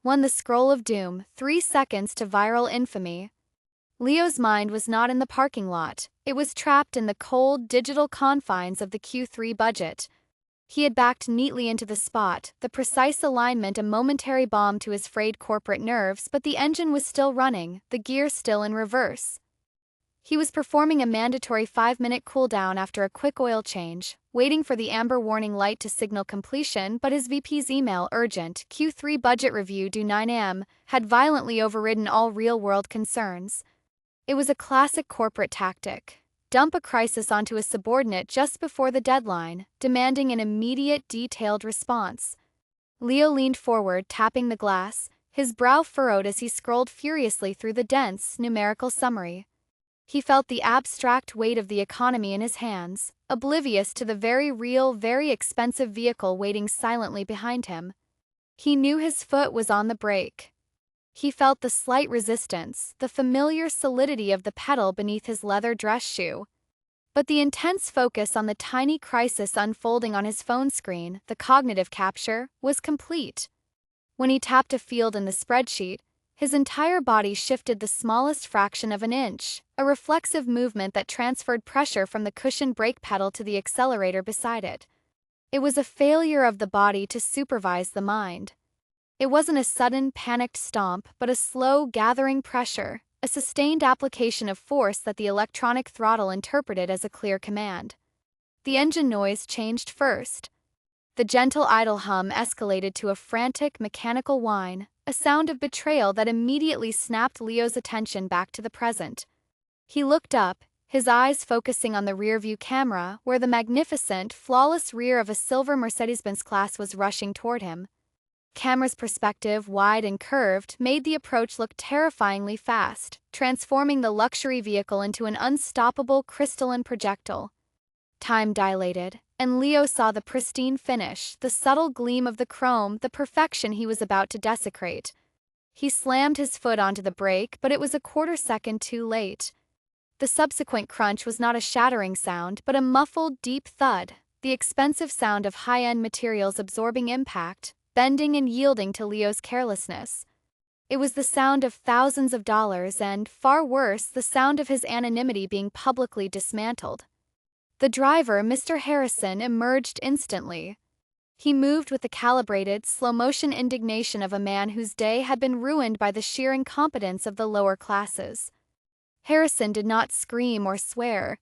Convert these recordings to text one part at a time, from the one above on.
Won the scroll of doom, 3 seconds to viral infamy. Leo's mind was not in the parking lot, it was trapped in the cold, digital confines of the Q3 budget. He had backed neatly into the spot, the precise alignment a momentary balm to his frayed corporate nerves, but the engine was still running, the gear still in reverse. He was performing a mandatory 5-minute cooldown after a quick oil change, waiting for the amber warning light to signal completion, but his VP's email, urgent, Q3 budget review due 9 a.m., had violently overridden all real-world concerns. It was a classic corporate tactic. Dump a crisis onto a subordinate just before the deadline, demanding an immediate, detailed response. Leo leaned forward, tapping the glass, his brow furrowed as he scrolled furiously through the dense, numerical summary. He felt the abstract weight of the economy in his hands, oblivious to the very real, very expensive vehicle waiting silently behind him. He knew his foot was on the brake. He felt the slight resistance, the familiar solidity of the pedal beneath his leather dress shoe. But the intense focus on the tiny crisis unfolding on his phone screen, the cognitive capture, was complete. When he tapped a field in the spreadsheet, his entire body shifted the smallest fraction of an inch, a reflexive movement that transferred pressure from the cushioned brake pedal to the accelerator beside it. It was a failure of the body to supervise the mind. It wasn't a sudden, panicked stomp, but a slow, gathering pressure, a sustained application of force that the electronic throttle interpreted as a clear command. The engine noise changed first. The gentle idle hum escalated to a frantic, mechanical whine, a sound of betrayal that immediately snapped Leo's attention back to the present. He looked up, his eyes focusing on the rearview camera, where the magnificent, flawless rear of a silver Mercedes-Benz class was rushing toward him. Camera's perspective, wide and curved, made the approach look terrifyingly fast, transforming the luxury vehicle into an unstoppable crystalline projectile. Time dilated, and Leo saw the pristine finish, the subtle gleam of the chrome, the perfection he was about to desecrate. He slammed his foot onto the brake, but it was a quarter second too late. The subsequent crunch was not a shattering sound, but a muffled, deep thud, the expensive sound of high-end materials absorbing impact, bending and yielding to Leo's carelessness. It was the sound of thousands of dollars and, far worse, the sound of his anonymity being publicly dismantled. The driver, Mr. Harrison, emerged instantly. He moved with the calibrated, slow-motion indignation of a man whose day had been ruined by the sheer incompetence of the lower classes. Harrison did not scream or swear.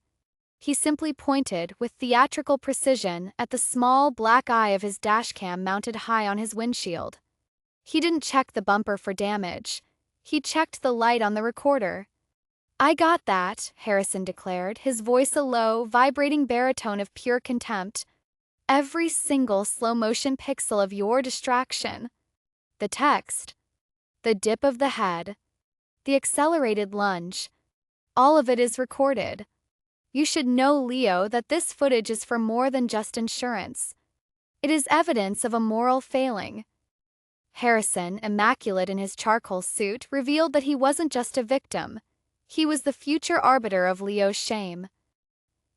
He simply pointed, with theatrical precision, at the small, black eye of his dashcam mounted high on his windshield. He didn't check the bumper for damage. He checked the light on the recorder. "I got that," Harrison declared, his voice a low, vibrating baritone of pure contempt. "Every single slow-motion pixel of your distraction. The text. The dip of the head. The accelerated lunge. All of it is recorded. You should know, Leo, that this footage is for more than just insurance. It is evidence of a moral failing." Harrison, immaculate in his charcoal suit, revealed that he wasn't just a victim. He was the future arbiter of Leo's shame.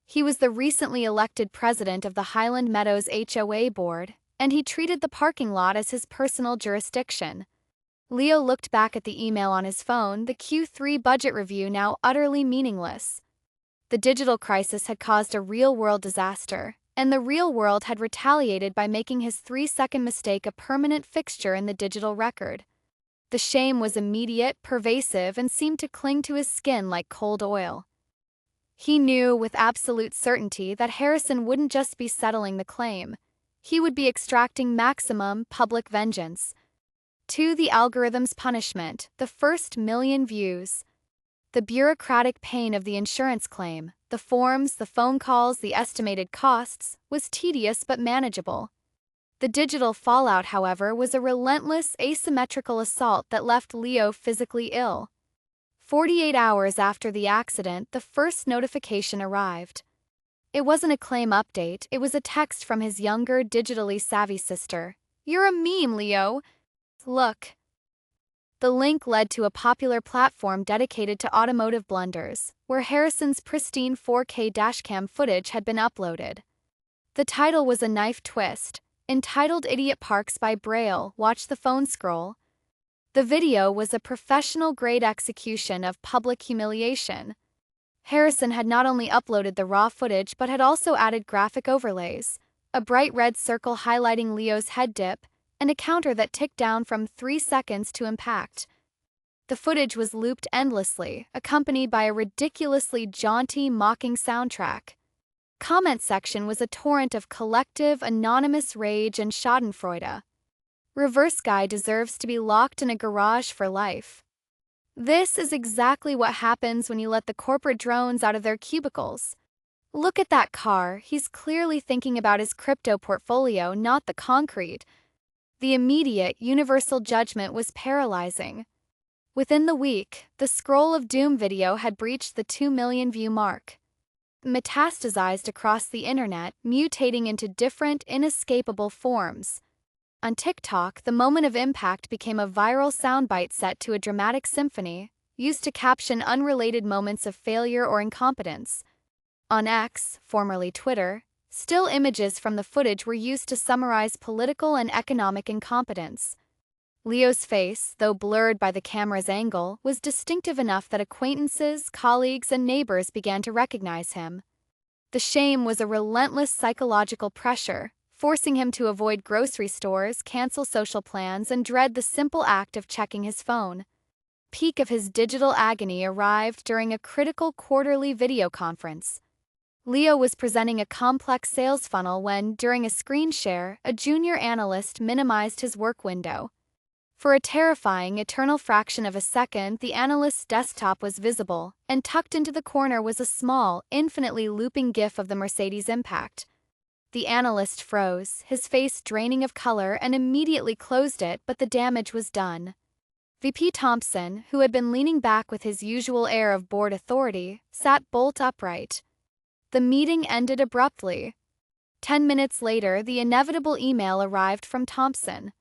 He was the recently elected president of the Highland Meadows HOA board, and he treated the parking lot as his personal jurisdiction. Leo looked back at the email on his phone, the Q3 budget review now utterly meaningless. The digital crisis had caused a real-world disaster, and the real world had retaliated by making his 3-second mistake a permanent fixture in the digital record. The shame was immediate, pervasive, and seemed to cling to his skin like cold oil. He knew with absolute certainty that Harrison wouldn't just be settling the claim. He would be extracting maximum public vengeance. To the algorithm's punishment, the first million views. The bureaucratic pain of the insurance claim, the forms, the phone calls, the estimated costs, was tedious but manageable. The digital fallout, however, was a relentless, asymmetrical assault that left Leo physically ill. 48 hours after the accident, the first notification arrived. It wasn't a claim update, it was a text from his younger, digitally savvy sister. "You're a meme, Leo. Look." The link led to a popular platform dedicated to automotive blunders, where Harrison's pristine 4K dashcam footage had been uploaded. The title was a knife twist, entitled "Idiot Parks by Braille, Watch the Phone Scroll." The video was a professional-grade execution of public humiliation. Harrison had not only uploaded the raw footage but had also added graphic overlays, a bright red circle highlighting Leo's head dip, and a counter that ticked down from 3 seconds to impact. The footage was looped endlessly, accompanied by a ridiculously jaunty, mocking soundtrack. Comment section was a torrent of collective, anonymous rage and schadenfreude. Reverse guy deserves to be locked in a garage for life. This is exactly what happens when you let the corporate drones out of their cubicles. Look at that car, he's clearly thinking about his crypto portfolio, not the concrete. The immediate, universal judgment was paralyzing. Within the week, the Scroll of Doom video had breached the 2 million view mark. Metastasized across the internet, mutating into different, inescapable forms. On TikTok, the moment of impact became a viral soundbite set to a dramatic symphony, used to caption unrelated moments of failure or incompetence. On X, formerly Twitter, still images from the footage were used to summarize political and economic incompetence. Leo's face, though blurred by the camera's angle, was distinctive enough that acquaintances, colleagues, and neighbors began to recognize him. The shame was a relentless psychological pressure, forcing him to avoid grocery stores, cancel social plans, and dread the simple act of checking his phone. Peak of his digital agony arrived during a critical quarterly video conference. Leo was presenting a complex sales funnel when, during a screen share, a junior analyst minimized his work window. For a terrifying, eternal fraction of a second, the analyst's desktop was visible, and tucked into the corner was a small, infinitely looping GIF of the Mercedes impact. The analyst froze, his face draining of color, and immediately closed it, but the damage was done. VP Thompson, who had been leaning back with his usual air of bored authority, sat bolt upright. The meeting ended abruptly. 10 minutes later, the inevitable email arrived from Thompson.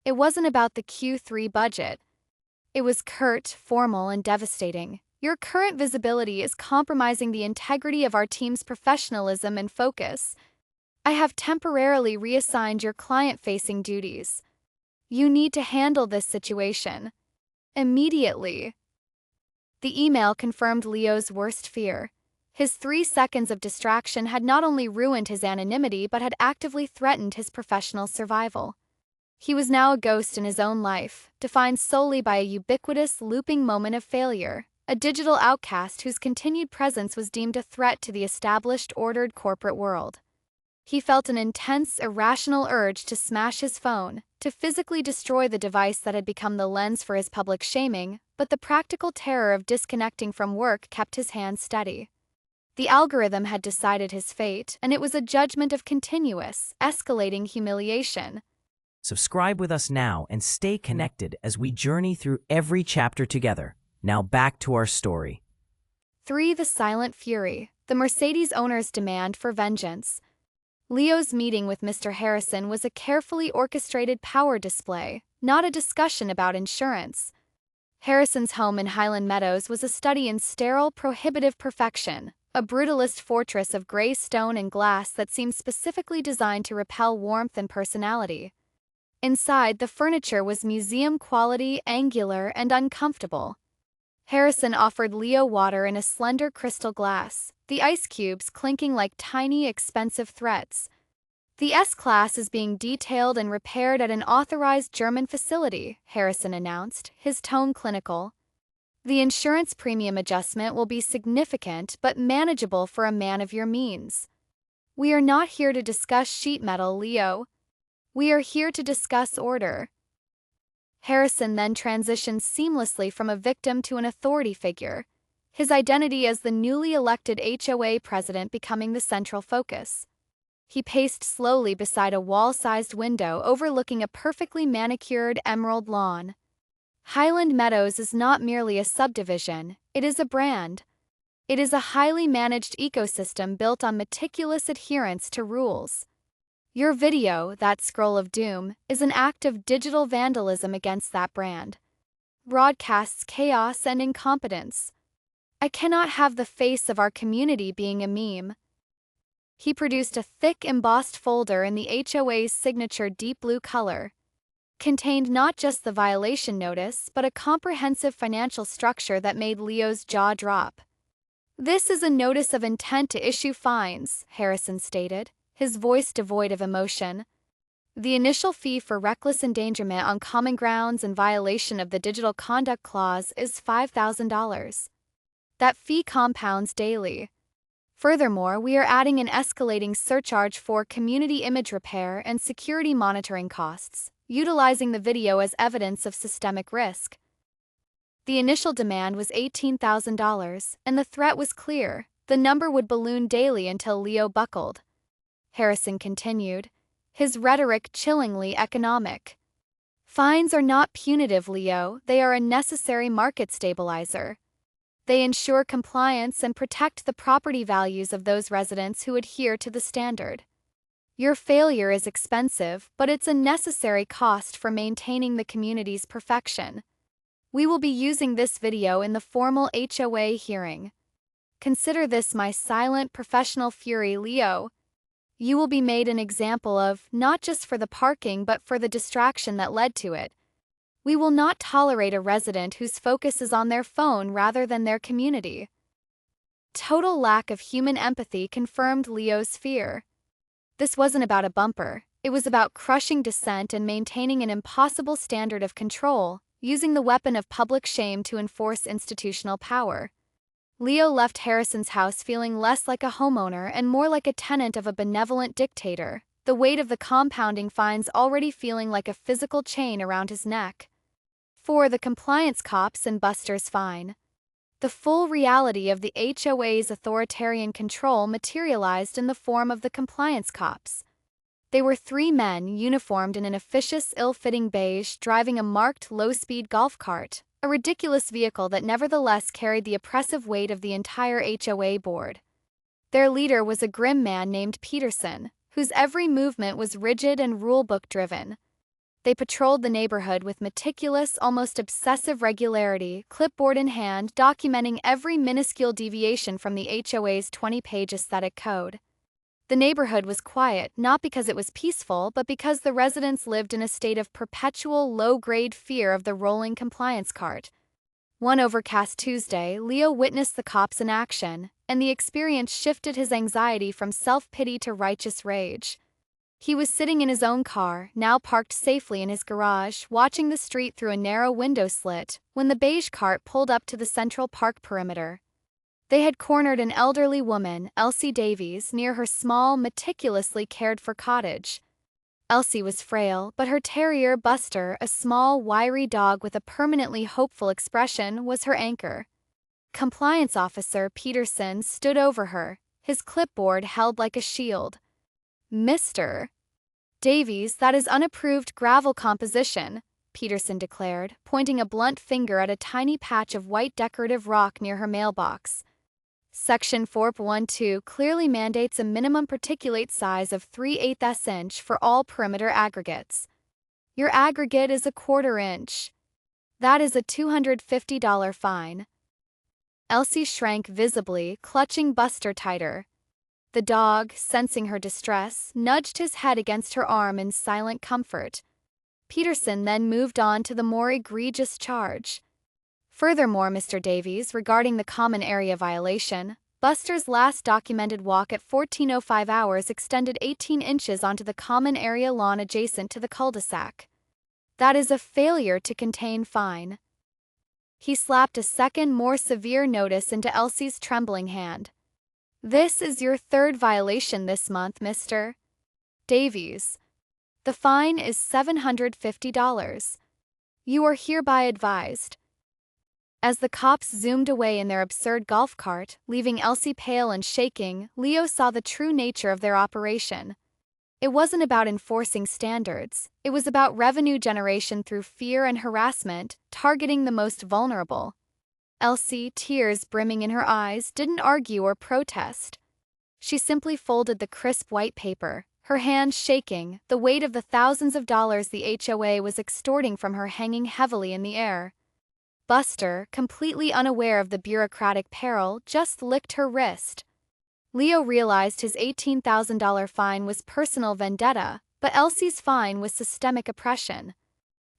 It wasn't about the Q3 budget. It was curt, formal, and devastating. Your current visibility is compromising the integrity of our team's professionalism and focus. I have temporarily reassigned your client-facing duties. You need to handle this situation immediately. The email confirmed Leo's worst fear. His 3 seconds of distraction had not only ruined his anonymity but had actively threatened his professional survival. He was now a ghost in his own life, defined solely by a ubiquitous, looping moment of failure, a digital outcast whose continued presence was deemed a threat to the established, ordered corporate world. He felt an intense, irrational urge to smash his phone, to physically destroy the device that had become the lens for his public shaming, but the practical terror of disconnecting from work kept his hands steady. The algorithm had decided his fate, and it was a judgment of continuous, escalating humiliation. Subscribe with us now and stay connected as we journey through every chapter together. Now back to our story. 3. The Silent Fury, the Mercedes owner's demand for vengeance. Leo's meeting with Mr. Harrison was a carefully orchestrated power display, not a discussion about insurance. Harrison's home in Highland Meadows was a study in sterile, prohibitive perfection, a brutalist fortress of gray stone and glass that seemed specifically designed to repel warmth and personality. Inside, the furniture was museum-quality, angular, and uncomfortable. Harrison offered Leo water in a slender crystal glass, the ice cubes clinking like tiny, expensive threats. The S-Class is being detailed and repaired at an authorized German facility, Harrison announced, his tone clinical. The insurance premium adjustment will be significant but manageable for a man of your means. We are not here to discuss sheet metal, Leo. We are here to discuss order. Harrison then transitioned seamlessly from a victim to an authority figure, his identity as the newly elected HOA president becoming the central focus. He paced slowly beside a wall-sized window overlooking a perfectly manicured emerald lawn. Highland Meadows is not merely a subdivision, it is a brand. It is a highly managed ecosystem built on meticulous adherence to rules. Your video, that Scroll of Doom, is an act of digital vandalism against that brand. Broadcasts chaos and incompetence. I cannot have the face of our community being a meme. He produced a thick embossed folder in the HOA's signature deep blue color. contained not just the violation notice but a comprehensive financial structure that made Leo's jaw drop. "This is a notice of intent to issue fines," Harrison stated, his voice devoid of emotion. "The initial fee for reckless endangerment on common grounds and violation of the Digital Conduct Clause is $5,000. That fee compounds daily. Furthermore, we are adding an escalating surcharge for community image repair and security monitoring costs, utilizing the video as evidence of systemic risk." The initial demand was $18,000, and the threat was clear: the number would balloon daily until Leo buckled. Harrison continued, his rhetoric chillingly economic. "Fines are not punitive, Leo, they are a necessary market stabilizer. They ensure compliance and protect the property values of those residents who adhere to the standard. Your failure is expensive, but it's a necessary cost for maintaining the community's perfection. We will be using this video in the formal HOA hearing. Consider this my silent professional fury, Leo. You will be made an example of, not just for the parking but for the distraction that led to it. We will not tolerate a resident whose focus is on their phone rather than their community." Total lack of human empathy confirmed Leo's fear. This wasn't about a bumper, it was about crushing dissent and maintaining an impossible standard of control, using the weapon of public shame to enforce institutional power. Leo left Harrison's house feeling less like a homeowner and more like a tenant of a benevolent dictator, the weight of the compounding fines already feeling like a physical chain around his neck. For the compliance cops and Buster's fine. The full reality of the HOA's authoritarian control materialized in the form of the compliance cops. They were three men uniformed in an officious, ill-fitting beige driving a marked low-speed golf cart, a ridiculous vehicle that nevertheless carried the oppressive weight of the entire HOA board. Their leader was a grim man named Peterson, whose every movement was rigid and rulebook-driven. They patrolled the neighborhood with meticulous, almost obsessive regularity, clipboard in hand, documenting every minuscule deviation from the HOA's 20-page aesthetic code. The neighborhood was quiet, not because it was peaceful, but because the residents lived in a state of perpetual low-grade fear of the rolling compliance cart. One overcast Tuesday, Leo witnessed the cops in action, and the experience shifted his anxiety from self-pity to righteous rage. He was sitting in his own car, now parked safely in his garage, watching the street through a narrow window slit, when the beige cart pulled up to the Central Park perimeter. They had cornered an elderly woman, Elsie Davies, near her small, meticulously cared-for cottage. Elsie was frail, but her terrier Buster, a small, wiry dog with a permanently hopeful expression, was her anchor. Compliance Officer Peterson stood over her, his clipboard held like a shield. "Mr. Davies, that is unapproved gravel composition," Peterson declared, pointing a blunt finger at a tiny patch of white decorative rock near her mailbox. Section 4.12 clearly mandates a minimum particulate size of 3/8 inch for all perimeter aggregates. Your aggregate is 1/4 inch. That is a $250 fine. Elsie shrank visibly, clutching Buster tighter. The dog, sensing her distress, nudged his head against her arm in silent comfort. Peterson then moved on to the more egregious charge. "Furthermore, Mr. Davies, regarding the common area violation, Buster's last documented walk at 14:05 hours extended 18 inches onto the common area lawn adjacent to the cul-de-sac. That is a failure to contain fine." He slapped a second, more severe notice into Elsie's trembling hand. "This is your third violation this month, Mr. Davies. The fine is $750. You are hereby advised." As the cops zoomed away in their absurd golf cart, leaving Elsie pale and shaking, Leo saw the true nature of their operation. It wasn't about enforcing standards, it was about revenue generation through fear and harassment, targeting the most vulnerable. Elsie, tears brimming in her eyes, didn't argue or protest. She simply folded the crisp white paper, her hands shaking, the weight of the thousands of dollars the HOA was extorting from her hanging heavily in the air. Buster, completely unaware of the bureaucratic peril, just licked her wrist. Leo realized his $18,000 fine was personal vendetta, but Elsie's fine was systemic oppression.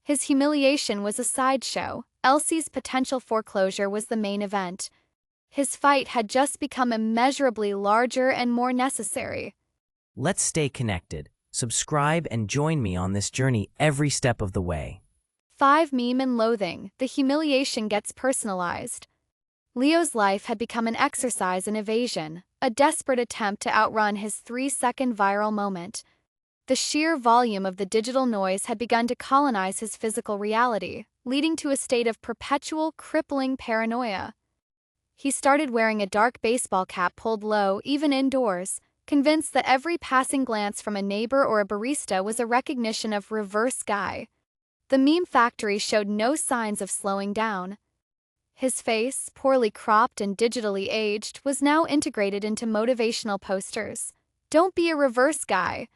His humiliation was a sideshow. Elsie's potential foreclosure was the main event. His fight had just become immeasurably larger and more necessary. Let's stay connected. Subscribe and join me on this journey every step of the way. 5. Meme and loathing. The humiliation gets personalized. Leo's life had become an exercise in evasion, a desperate attempt to outrun his 3-second viral moment. The sheer volume of the digital noise had begun to colonize his physical reality, leading to a state of perpetual, crippling paranoia. He started wearing a dark baseball cap pulled low, even indoors, convinced that every passing glance from a neighbor or a barista was a recognition of reverse guy. The meme factory showed no signs of slowing down. His face, poorly cropped and digitally aged, was now integrated into motivational posters. Don't be a reverse guy.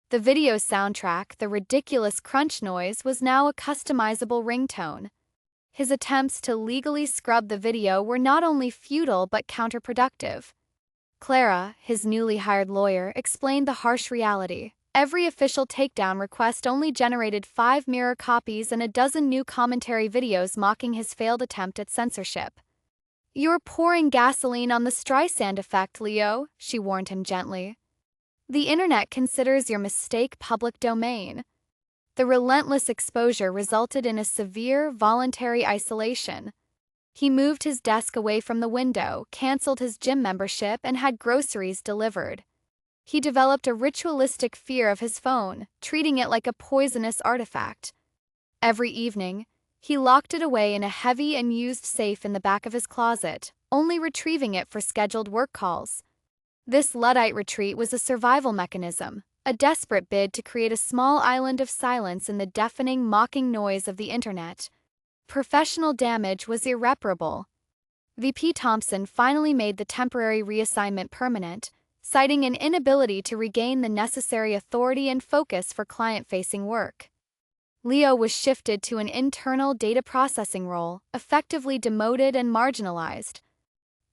The video soundtrack, the ridiculous crunch noise, was now a customizable ringtone. His attempts to legally scrub the video were not only futile but counterproductive. Clara, his newly hired lawyer, explained the harsh reality. Every official takedown request only generated 5 mirror copies and a dozen new commentary videos mocking his failed attempt at censorship. "You're pouring gasoline on the Streisand effect, Leo," she warned him gently. "The internet considers your mistake public domain." The relentless exposure resulted in a severe, voluntary isolation. He moved his desk away from the window, canceled his gym membership, and had groceries delivered. He developed a ritualistic fear of his phone, treating it like a poisonous artifact. Every evening, he locked it away in a heavy and used safe in the back of his closet, only retrieving it for scheduled work calls. This Luddite retreat was a survival mechanism, a desperate bid to create a small island of silence in the deafening, mocking noise of the internet. Professional damage was irreparable. VP Thompson finally made the temporary reassignment permanent, citing an inability to regain the necessary authority and focus for client-facing work. Leo was shifted to an internal data processing role, effectively demoted and marginalized.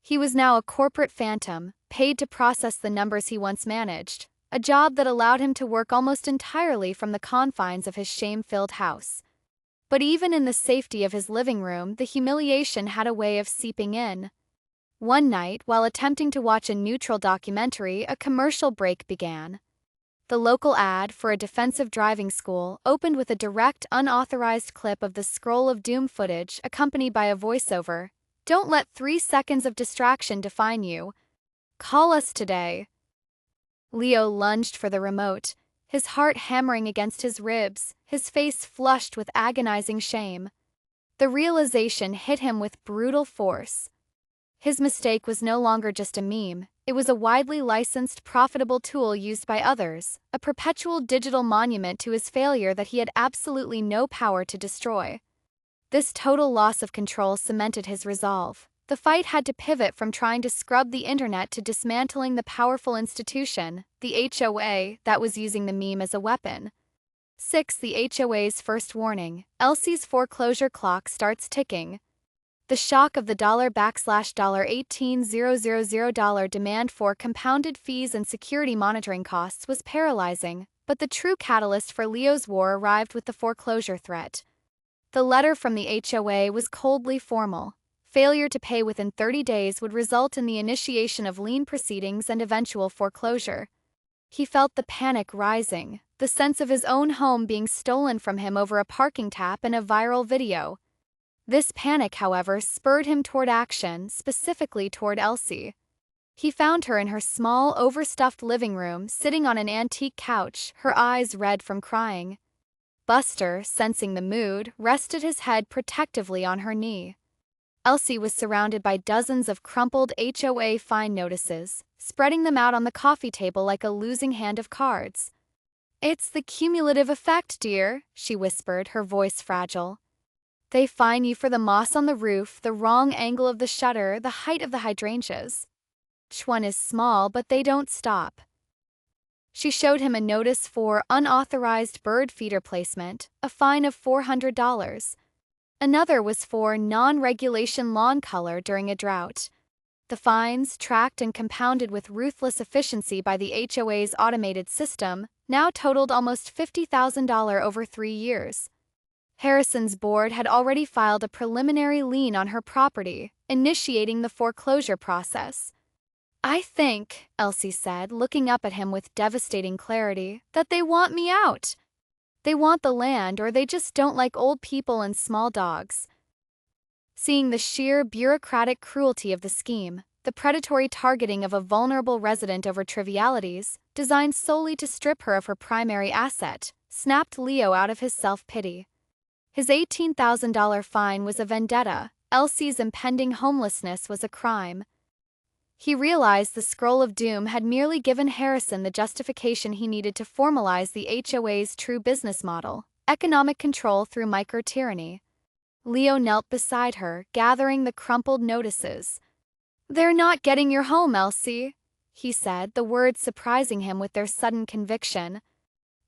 He was now a corporate phantom, paid to process the numbers he once managed, a job that allowed him to work almost entirely from the confines of his shame-filled house. But even in the safety of his living room, the humiliation had a way of seeping in. One night, while attempting to watch a neutral documentary, a commercial break began. The local ad for a defensive driving school opened with a direct, unauthorized clip of the Scroll of Doom footage, accompanied by a voiceover. "Don't let 3 seconds of distraction define you. Call us today." Leo lunged for the remote, his heart hammering against his ribs, his face flushed with agonizing shame. The realization hit him with brutal force. His mistake was no longer just a meme, it was a widely licensed, profitable tool used by others, a perpetual digital monument to his failure that he had absolutely no power to destroy. This total loss of control cemented his resolve. The fight had to pivot from trying to scrub the internet to dismantling the powerful institution, the HOA, that was using the meme as a weapon. 6. The HOA's first warning. Elsie's foreclosure clock starts ticking. The shock of the $$$18,000 demand for compounded fees and security monitoring costs was paralyzing, but the true catalyst for Leo's war arrived with the foreclosure threat. The letter from the HOA was coldly formal. Failure to pay within 30 days would result in the initiation of lien proceedings and eventual foreclosure. He felt the panic rising, the sense of his own home being stolen from him over a parking tap and a viral video. This panic, however, spurred him toward action, specifically toward Elsie. He found her in her small, overstuffed living room, sitting on an antique couch, her eyes red from crying. Buster, sensing the mood, rested his head protectively on her knee. Elsie was surrounded by dozens of crumpled HOA fine notices, spreading them out on the coffee table like a losing hand of cards. "It's the cumulative effect, dear," she whispered, her voice fragile. "They fine you for the moss on the roof, the wrong angle of the shutter, the height of the hydrangeas. Each one is small, but they don't stop." She showed him a notice for unauthorized bird feeder placement, a fine of $400. Another was for non-regulation lawn color during a drought. The fines, tracked and compounded with ruthless efficiency by the HOA's automated system, now totaled almost $50,000 over 3 years. Harrison's board had already filed a preliminary lien on her property, initiating the foreclosure process. "I think," Elsie said, looking up at him with devastating clarity, "that they want me out. They want the land, or they just don't like old people and small dogs." Seeing the sheer bureaucratic cruelty of the scheme, the predatory targeting of a vulnerable resident over trivialities, designed solely to strip her of her primary asset, snapped Leo out of his self-pity. His $18,000 fine was a vendetta. Elsie's impending homelessness was a crime. He realized the scroll of doom had merely given Harrison the justification he needed to formalize the HOA's true business model: economic control through micro-tyranny. Leo knelt beside her, gathering the crumpled notices. "They're not getting your home, Elsie," he said, the words surprising him with their sudden conviction.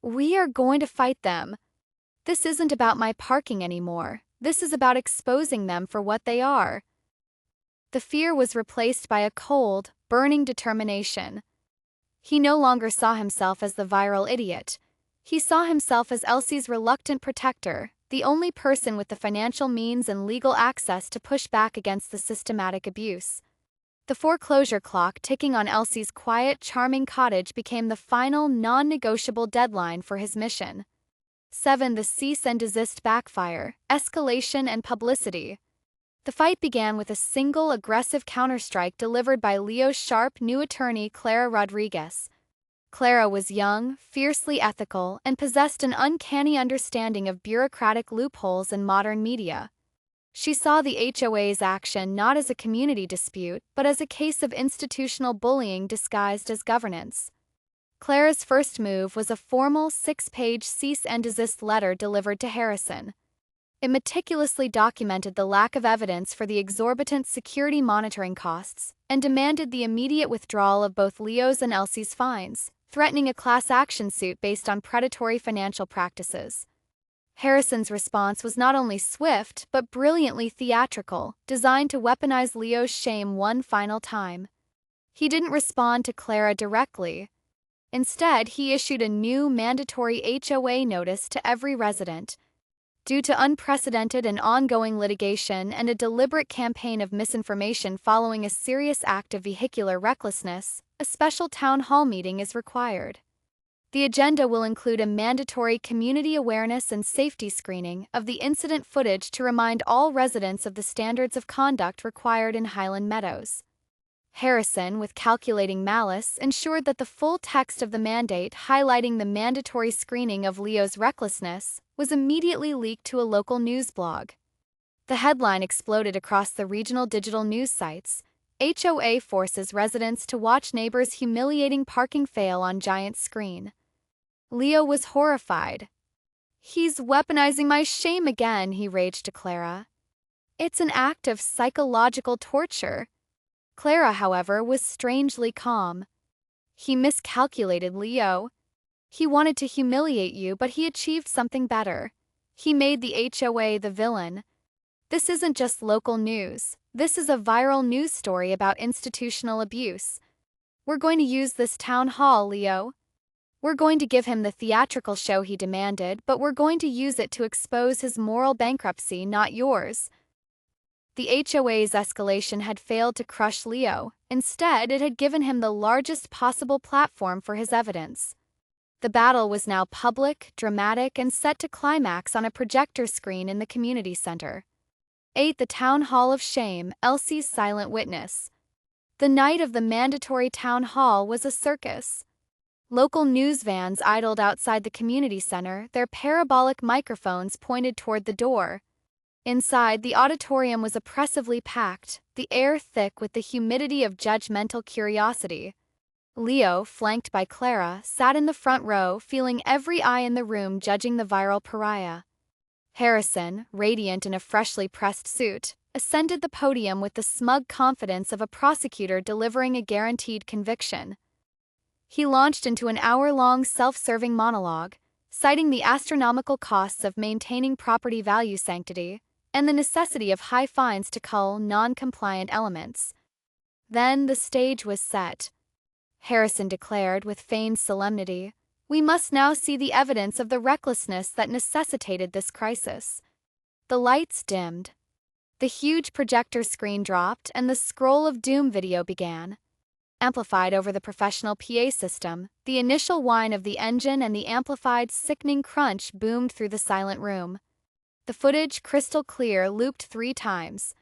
"We are going to fight them. This isn't about my parking anymore. This is about exposing them for what they are." The fear was replaced by a cold, burning determination. He no longer saw himself as the viral idiot. He saw himself as Elsie's reluctant protector, the only person with the financial means and legal access to push back against the systematic abuse. The foreclosure clock ticking on Elsie's quiet, charming cottage became the final, non-negotiable deadline for his mission. 7. The cease and desist backfire, escalation and publicity. The fight began with a single aggressive counterstrike delivered by Leo's sharp new attorney Clara Rodriguez. Clara was young, fiercely ethical, and possessed an uncanny understanding of bureaucratic loopholes in modern media. She saw the HOA's action not as a community dispute, but as a case of institutional bullying disguised as governance. Clara's first move was a formal 6-page cease and desist letter delivered to Harrison. It meticulously documented the lack of evidence for the exorbitant security monitoring costs and demanded the immediate withdrawal of both Leo's and Elsie's fines, threatening a class action suit based on predatory financial practices. Harrison's response was not only swift but brilliantly theatrical, designed to weaponize Leo's shame one final time. He didn't respond to Clara directly. Instead, he issued a new mandatory HOA notice to every resident. Due to unprecedented and ongoing litigation and a deliberate campaign of misinformation following a serious act of vehicular recklessness, a special town hall meeting is required. The agenda will include a mandatory community awareness and safety screening of the incident footage to remind all residents of the standards of conduct required in Highland Meadows. Harrison, with calculating malice, ensured that the full text of the mandate highlighting the mandatory screening of Leo's recklessness was immediately leaked to a local news blog. The headline exploded across the regional digital news sites: HOA forces residents to watch neighbors' humiliating parking fail on giant screen. Leo was horrified. "He's weaponizing my shame again," he raged to Clara. "It's an act of psychological torture." Clara, however, was strangely calm. "He miscalculated, Leo. He wanted to humiliate you, but he achieved something better. He made the HOA the villain. This isn't just local news. This is a viral news story about institutional abuse. We're going to use this town hall, Leo. We're going to give him the theatrical show he demanded, but we're going to use it to expose his moral bankruptcy, not yours." The HOA's escalation had failed to crush Leo. Instead, it had given him the largest possible platform for his evidence. The battle was now public, dramatic, and set to climax on a projector screen in the community center. 8. The Town Hall of Shame, Elsie's silent witness. The night of the mandatory town hall was a circus. Local news vans idled outside the community center, their parabolic microphones pointed toward the door. Inside, the auditorium was oppressively packed, the air thick with the humidity of judgmental curiosity. Leo, flanked by Clara, sat in the front row, feeling every eye in the room judging the viral pariah. Harrison, radiant in a freshly pressed suit, ascended the podium with the smug confidence of a prosecutor delivering a guaranteed conviction. He launched into an hour-long self-serving monologue, citing the astronomical costs of maintaining property value sanctity and the necessity of high fines to cull non-compliant elements. Then the stage was set. Harrison declared with feigned solemnity, We must now see the evidence of the recklessness that necessitated this crisis. The lights dimmed. The huge projector screen dropped and the scroll of doom video began. Amplified over the professional PA system, the initial whine of the engine and the amplified, sickening crunch boomed through the silent room. The footage, crystal clear, looped 3 times.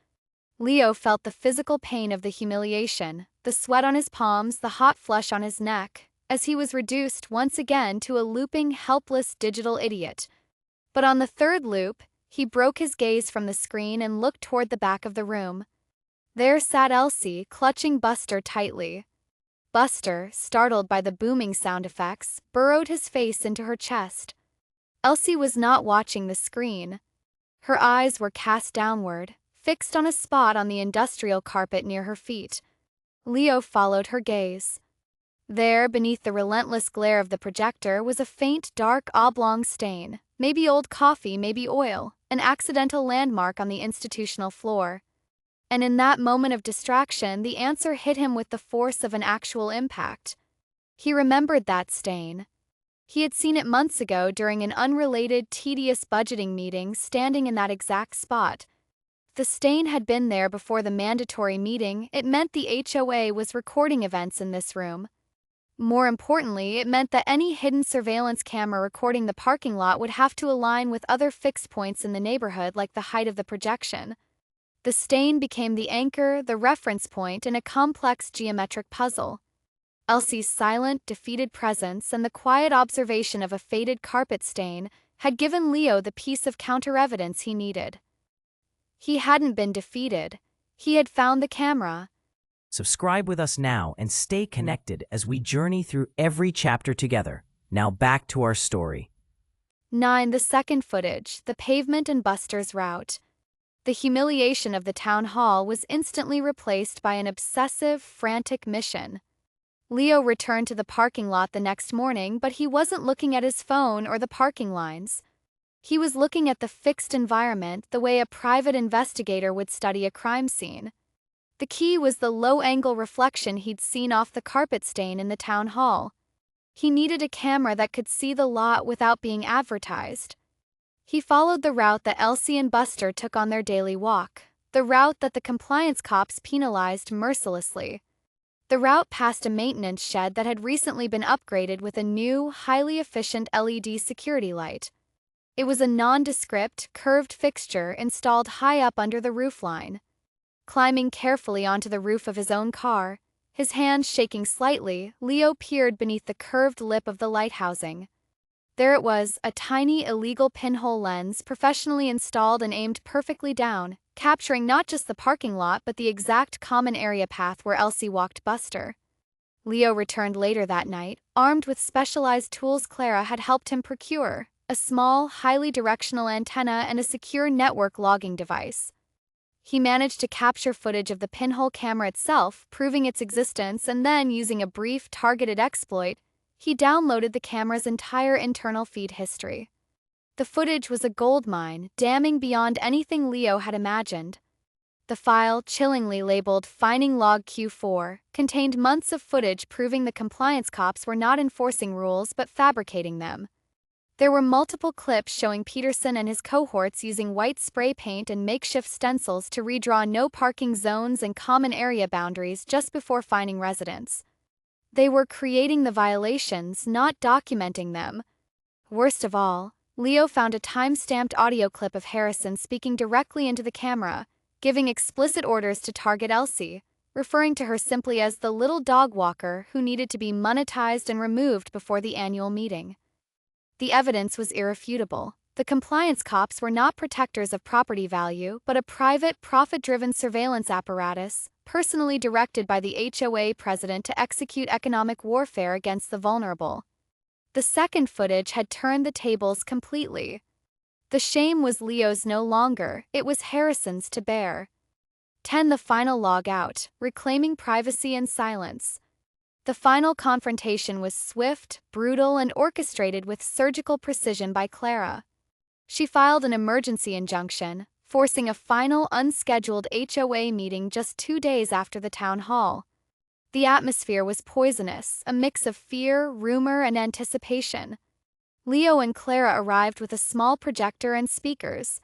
Leo felt the physical pain of the humiliation, the sweat on his palms, the hot flush on his neck, as he was reduced once again to a looping, helpless digital idiot. But on the 3rd loop, he broke his gaze from the screen and looked toward the back of the room. There sat Elsie, clutching Buster tightly. Buster, startled by the booming sound effects, burrowed his face into her chest. Elsie was not watching the screen. Her eyes were cast downward, fixed on a spot on the industrial carpet near her feet. Leo followed her gaze. There, beneath the relentless glare of the projector, was a faint, dark, oblong stain. Maybe old coffee, maybe oil, an accidental landmark on the institutional floor. And in that moment of distraction, the answer hit him with the force of an actual impact. He remembered that stain. He had seen it months ago during an unrelated, tedious budgeting meeting, standing in that exact spot. The stain had been there before the mandatory meeting. It meant the HOA was recording events in this room. More importantly, it meant that any hidden surveillance camera recording the parking lot would have to align with other fixed points in the neighborhood, like the height of the projection. The stain became the anchor, the reference point in a complex geometric puzzle. Elsie's silent, defeated presence and the quiet observation of a faded carpet stain had given Leo the piece of counter-evidence he needed. He hadn't been defeated. He had found the camera. Subscribe with us now and stay connected as we journey through every chapter together. Now back to our story. 9. The second footage, the pavement and Buster's route. The humiliation of the town hall was instantly replaced by an obsessive, frantic mission. Leo returned to the parking lot the next morning, but he wasn't looking at his phone or the parking lines. He was looking at the fixed environment the way a private investigator would study a crime scene. The key was the low-angle reflection he'd seen off the carpet stain in the town hall. He needed a camera that could see the lot without being advertised. He followed the route that Elsie and Buster took on their daily walk, the route that the compliance cops penalized mercilessly. The route passed a maintenance shed that had recently been upgraded with a new, highly efficient LED security light. It was a nondescript, curved fixture installed high up under the roofline. Climbing carefully onto the roof of his own car, his hands shaking slightly, Leo peered beneath the curved lip of the light housing. There it was, a tiny illegal pinhole lens professionally installed and aimed perfectly down, capturing not just the parking lot but the exact common area path where Elsie walked Buster. Leo returned later that night, armed with specialized tools Clara had helped him procure, a small, highly directional antenna and a secure network logging device. He managed to capture footage of the pinhole camera itself, proving its existence, and then, using a brief, targeted exploit, he downloaded the camera's entire internal feed history. The footage was a goldmine, damning beyond anything Leo had imagined. The file, chillingly labeled Finding Log Q4, contained months of footage proving the compliance cops were not enforcing rules but fabricating them. There were multiple clips showing Peterson and his cohorts using white spray paint and makeshift stencils to redraw no parking zones and common area boundaries just before finding residents. They were creating the violations, not documenting them. Worst of all, Leo found a time-stamped audio clip of Harrison speaking directly into the camera, giving explicit orders to target Elsie, referring to her simply as the little dog walker who needed to be monetized and removed before the annual meeting. The evidence was irrefutable. The compliance cops were not protectors of property value, but a private, profit-driven surveillance apparatus, personally directed by the HOA President to execute economic warfare against the vulnerable. The second footage had turned the tables completely. The shame was Leo's no longer, it was Harrison's to bear. 10. The final log out, reclaiming privacy and silence. The final confrontation was swift, brutal, and orchestrated with surgical precision by Clara. She filed an emergency injunction, forcing a final unscheduled HOA meeting just 2 days after the town hall. The atmosphere was poisonous, a mix of fear, rumor, and anticipation. Leo and Clara arrived with a small projector and speakers.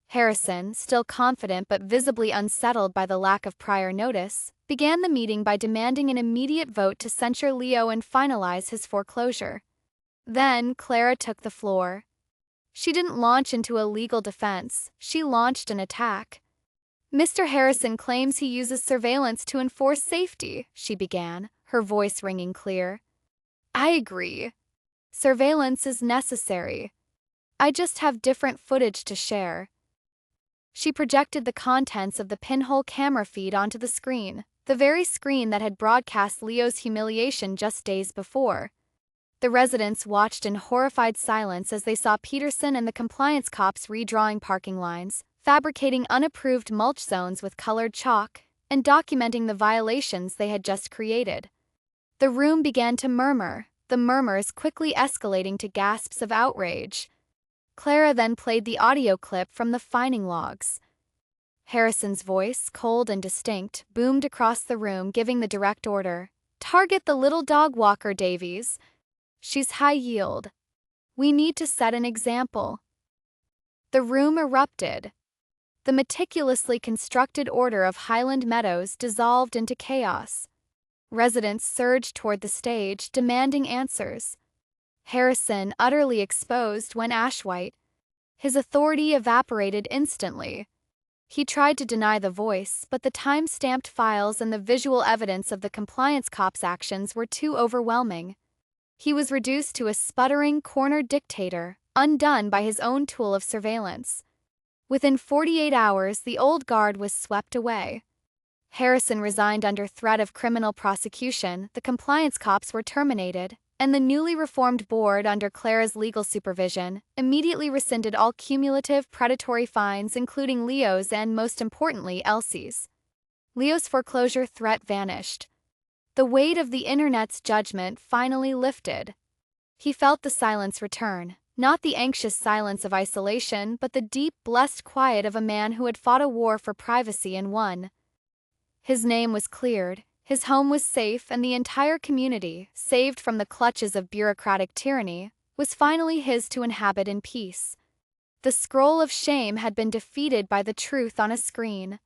Harrison, still confident but visibly unsettled by the lack of prior notice, began the meeting by demanding an immediate vote to censure Leo and finalize his foreclosure. Then, Clara took the floor. She didn't launch into a legal defense, she launched an attack. "Mr. Harrison claims he uses surveillance to enforce safety," she began, her voice ringing clear. "I agree. Surveillance is necessary. I just have different footage to share." She projected the contents of the pinhole camera feed onto the screen, the very screen that had broadcast Leo's humiliation just days before. The residents watched in horrified silence as they saw Peterson and the compliance cops redrawing parking lines, fabricating unapproved mulch zones with colored chalk, and documenting the violations they had just created. The room began to murmur, the murmurs quickly escalating to gasps of outrage. Clara then played the audio clip from the fining logs. Harrison's voice, cold and distinct, boomed across the room, giving the direct order: "Target the little dog walker, Davies. She's high yield. We need to set an example." The room erupted. The meticulously constructed order of Highland Meadows dissolved into chaos. Residents surged toward the stage, demanding answers. Harrison, utterly exposed, went ash-white. His authority evaporated instantly. He tried to deny the voice, but the time-stamped files and the visual evidence of the compliance cops' actions were too overwhelming. He was reduced to a sputtering, cornered dictator, undone by his own tool of surveillance. Within 48 hours, the old guard was swept away. Harrison resigned under threat of criminal prosecution, the compliance cops were terminated, and the newly reformed board, under Clara's legal supervision, immediately rescinded all cumulative predatory fines, including Leo's and, most importantly, Elsie's. Leo's foreclosure threat vanished. The weight of the internet's judgment finally lifted. He felt the silence return, not the anxious silence of isolation, but the deep, blessed quiet of a man who had fought a war for privacy and won. His name was cleared, his home was safe, and the entire community, saved from the clutches of bureaucratic tyranny, was finally his to inhabit in peace. The scroll of shame had been defeated by the truth on a screen.